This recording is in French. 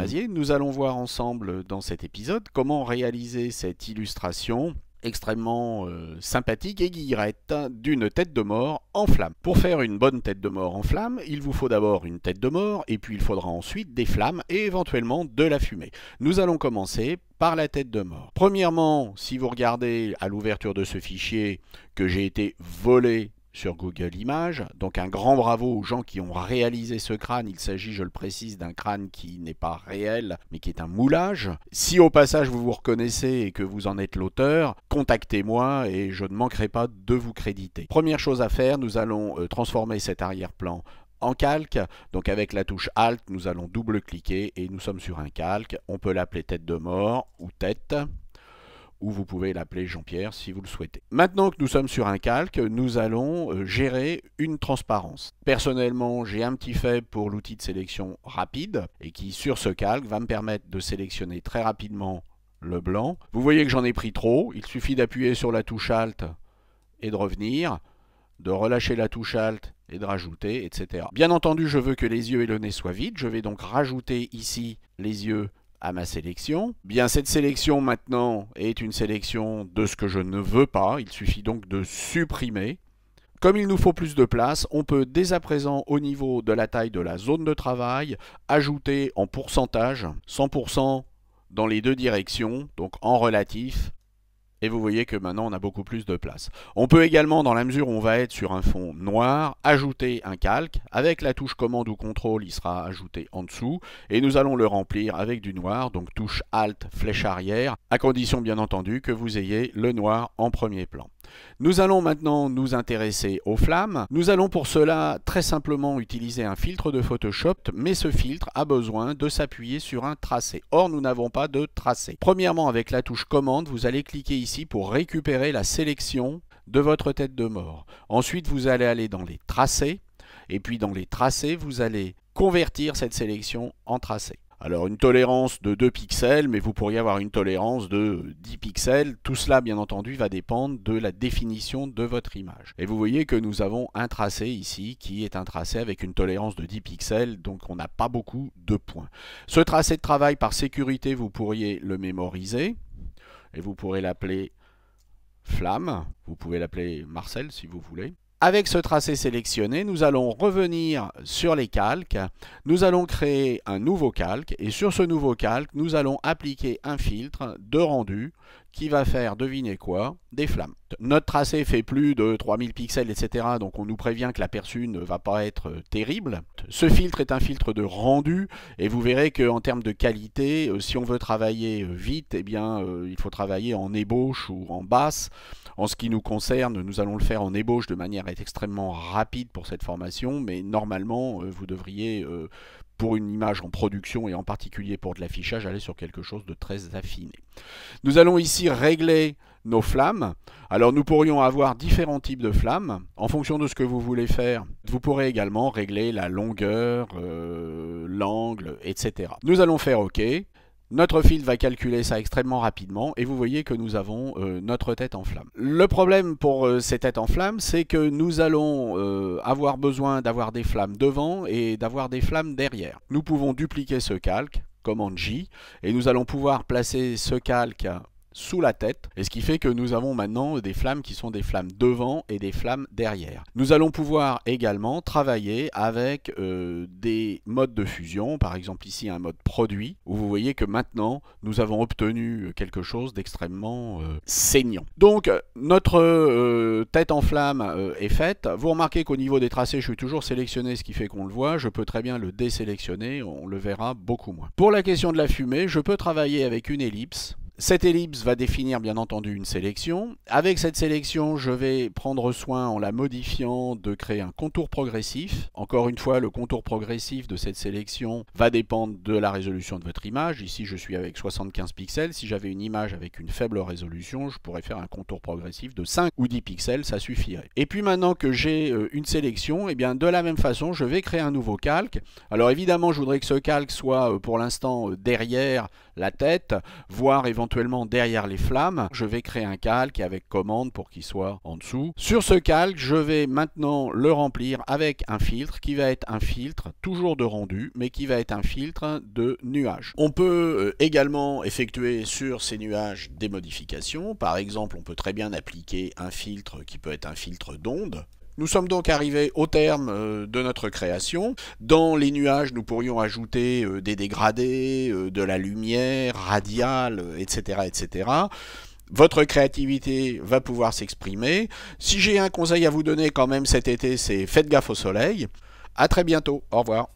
Mazier. Nous allons voir ensemble dans cet épisode comment réaliser cette illustration extrêmement sympathique et guillerette d'une tête de mort en flamme. Pour faire une bonne tête de mort en flamme, il vous faut d'abord une tête de mort et puis il faudra ensuite des flammes et éventuellement de la fumée. Nous allons commencer par la tête de mort. Premièrement, si vous regardez à l'ouverture de ce fichier que j'ai été volé sur Google Images, donc un grand bravo aux gens qui ont réalisé ce crâne. Il s'agit, je le précise, d'un crâne qui n'est pas réel, mais qui est un moulage. Si au passage vous vous reconnaissez et que vous en êtes l'auteur, contactez-moi et je ne manquerai pas de vous créditer. Première chose à faire, nous allons transformer cet arrière-plan en calque. Donc avec la touche Alt, nous allons double-cliquer et nous sommes sur un calque. On peut l'appeler tête de mort ou tête, ou vous pouvez l'appeler Jean-Pierre si vous le souhaitez. Maintenant que nous sommes sur un calque, nous allons gérer une transparence. Personnellement, j'ai un petit faible pour l'outil de sélection rapide et qui, sur ce calque, va me permettre de sélectionner très rapidement le blanc. Vous voyez que j'en ai pris trop, il suffit d'appuyer sur la touche Alt et de revenir, de relâcher la touche Alt et de rajouter, etc. Bien entendu, je veux que les yeux et le nez soient vides, je vais donc rajouter ici les yeux à ma sélection. Bien, cette sélection maintenant est une sélection de ce que je ne veux pas. Il suffit donc de supprimer. Comme il nous faut plus de place, on peut dès à présent au niveau de la taille de la zone de travail ajouter en pourcentage 100% dans les deux directions, donc en relatif. Et vous voyez que maintenant on a beaucoup plus de place. On peut également, dans la mesure où on va être sur un fond noir, ajouter un calque. Avec la touche commande ou contrôle, il sera ajouté en dessous. Et nous allons le remplir avec du noir, donc touche Alt, flèche arrière, à condition bien entendu que vous ayez le noir en premier plan. Nous allons maintenant nous intéresser aux flammes. Nous allons pour cela très simplement utiliser un filtre de Photoshop, mais ce filtre a besoin de s'appuyer sur un tracé. Or, nous n'avons pas de tracé. Premièrement, avec la touche commande, vous allez cliquer ici pour récupérer la sélection de votre tête de mort. Ensuite, vous allez aller dans les tracés, et puis dans les tracés, vous allez convertir cette sélection en tracé. Alors une tolérance de 2 pixels, mais vous pourriez avoir une tolérance de 10 pixels. Tout cela, bien entendu, va dépendre de la définition de votre image. Et vous voyez que nous avons un tracé ici, qui est un tracé avec une tolérance de 10 pixels, donc on n'a pas beaucoup de points. Ce tracé de travail, par sécurité, vous pourriez le mémoriser, et vous pourrez l'appeler flamme, vous pouvez l'appeler Marcel si vous voulez. Avec ce tracé sélectionné, nous allons revenir sur les calques, nous allons créer un nouveau calque et sur ce nouveau calque, nous allons appliquer un filtre de rendu qui va faire, devinez quoi, des flammes. Notre tracé fait plus de 3000 pixels, etc. Donc on nous prévient que l'aperçu ne va pas être terrible. Ce filtre est un filtre de rendu et vous verrez qu'en termes de qualité, si on veut travailler vite, eh bien, il faut travailler en ébauche ou en basse. En ce qui nous concerne, nous allons le faire en ébauche de manière extrêmement rapide pour cette formation, mais normalement, vous devriez, pour une image en production et en particulier pour de l'affichage, aller sur quelque chose de très affiné. Nous allons ici régler nos flammes. Alors nous pourrions avoir différents types de flammes. En fonction de ce que vous voulez faire, vous pourrez également régler la longueur, l'angle, etc. Nous allons faire OK. Notre filtre va calculer ça extrêmement rapidement et vous voyez que nous avons notre tête en flamme. Le problème pour ces têtes en flamme, c'est que nous allons avoir besoin d'avoir des flammes devant et d'avoir des flammes derrière. Nous pouvons dupliquer ce calque, commande J, et nous allons pouvoir placer ce calque sous la tête, et ce qui fait que nous avons maintenant des flammes qui sont des flammes devant et des flammes derrière. Nous allons pouvoir également travailler avec des modes de fusion, par exemple ici un mode produit, où vous voyez que maintenant nous avons obtenu quelque chose d'extrêmement saignant. Donc notre tête en flamme est faite. Vous remarquez qu'au niveau des tracés, je suis toujours sélectionné, ce qui fait qu'on le voit. Je peux très bien le désélectionner, on le verra beaucoup moins. Pour la question de la fumée, je peux travailler avec une ellipse. Cette ellipse va définir bien entendu une sélection. Avec cette sélection, je vais prendre soin en la modifiant de créer un contour progressif. Encore une fois, le contour progressif de cette sélection va dépendre de la résolution de votre image. Ici, je suis avec 75 pixels. Si j'avais une image avec une faible résolution, je pourrais faire un contour progressif de 5 ou 10 pixels, ça suffirait. Et puis maintenant que j'ai une sélection, eh bien, de la même façon, je vais créer un nouveau calque. Alors évidemment, je voudrais que ce calque soit pour l'instant derrière la tête, voire éventuellement derrière les flammes. Je vais créer un calque avec commande pour qu'il soit en dessous. Sur ce calque, je vais maintenant le remplir avec un filtre qui va être un filtre toujours de rendu, mais qui va être un filtre de nuage. On peut également effectuer sur ces nuages des modifications. Par exemple, on peut très bien appliquer un filtre qui peut être un filtre d'onde. Nous sommes donc arrivés au terme de notre création. Dans les nuages, nous pourrions ajouter des dégradés, de la lumière radiale, etc., etc. Votre créativité va pouvoir s'exprimer. Si j'ai un conseil à vous donner quand même cet été, c'est faites gaffe au soleil. À très bientôt. Au revoir.